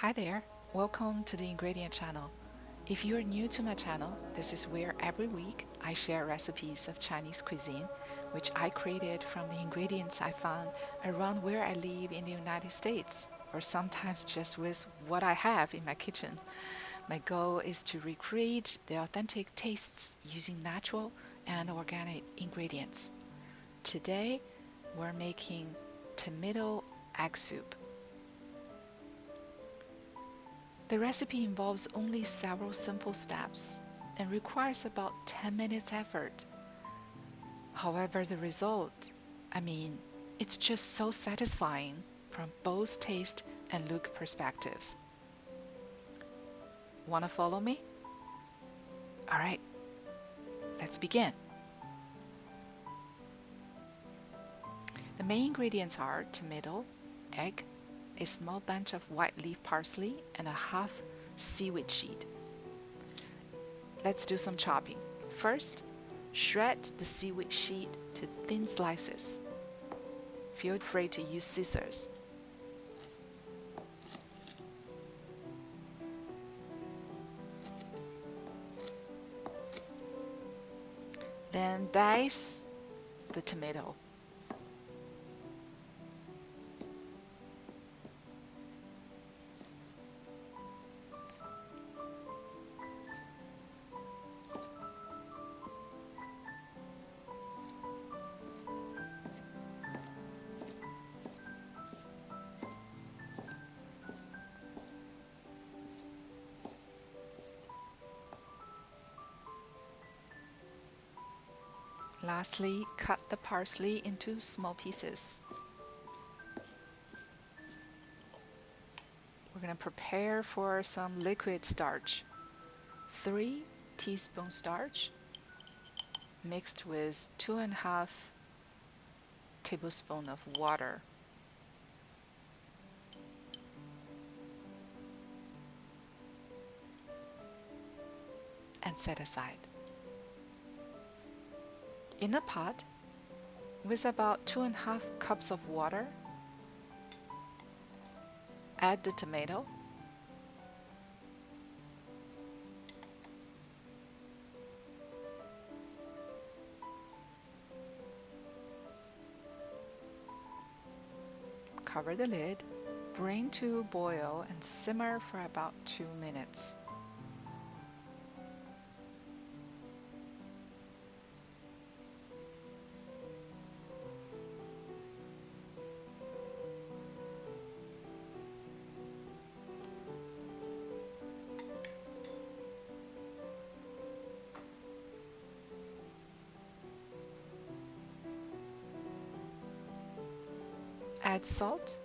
Hi there, welcome to the Ingredient Channel. If you're new to my channel, this is where every week I share recipes of Chinese cuisine, which I created from the ingredients I found around where I live in the United States, or sometimes just with what I have in my kitchen. My goal is to recreate the authentic tastes using natural and organic ingredients. Today, we're making tomato egg soup. The recipe involves only several simple steps and requires about 10 minutes effort. However, the result, it's just so satisfying from both taste and look perspectives. Wanna follow me? Alright, let's begin. The main ingredients are tomato, egg, a small bunch of white leaf parsley, and a half seaweed sheet. Let's do some chopping. First, shred the seaweed sheet to thin slices. Feel free to use scissors. Then dice the tomato. Lastly, cut the parsley into small pieces. We're going to prepare for some liquid starch. 3 teaspoons starch mixed with 2.5 tablespoons of water. And set aside. In a pot with about 2.5 cups of water, add the tomato, cover the lid, bring to a boil and simmer for about 2 minutes. Add salt,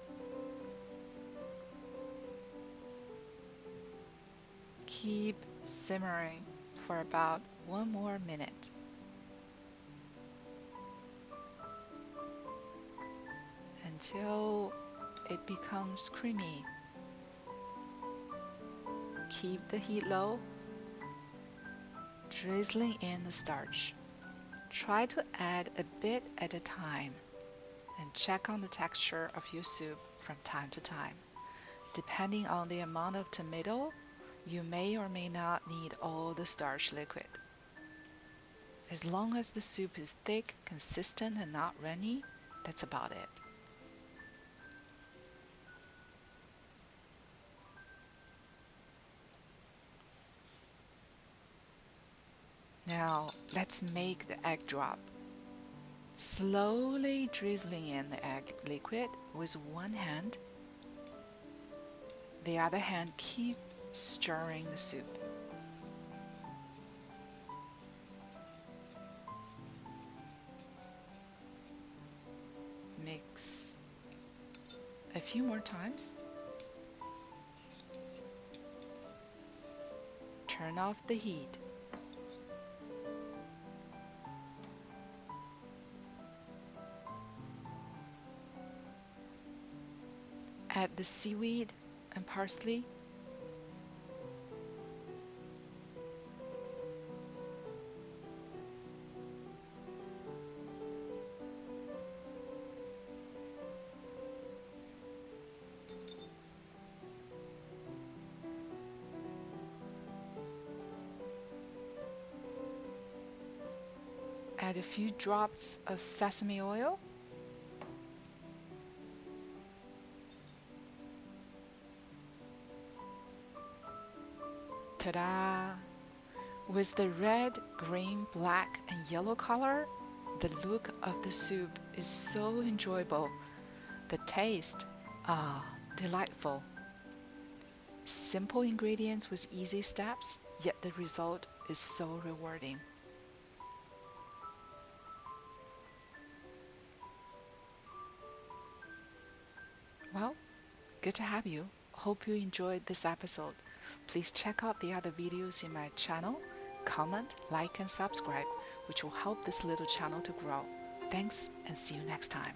keep simmering for about 1 more minute. Until it becomes creamy. Keep the heat low, drizzling in the starch. Try to add a bit at a time and check on the texture of your soup from time to time. Depending on the amount of tomato, you may or may not need all the starch liquid. As long as the soup is thick, consistent, and not runny, that's about it. Now, let's make the egg drop. Slowly drizzling in the egg liquid with one hand. The other hand keep stirring the soup. Mix a few more times. Turn off the heat. Add the seaweed and parsley. add a few drops of sesame oil. Ta-da! With the red, green, black, and yellow color, the look of the soup is so enjoyable. The taste, delightful. Simple ingredients with easy steps, yet the result is so rewarding. Well, good to have you. Hope you enjoyed this episode. Please check out the other videos in my channel. Comment, like, and subscribe, which will help this little channel to grow. Thanks, and see you next time.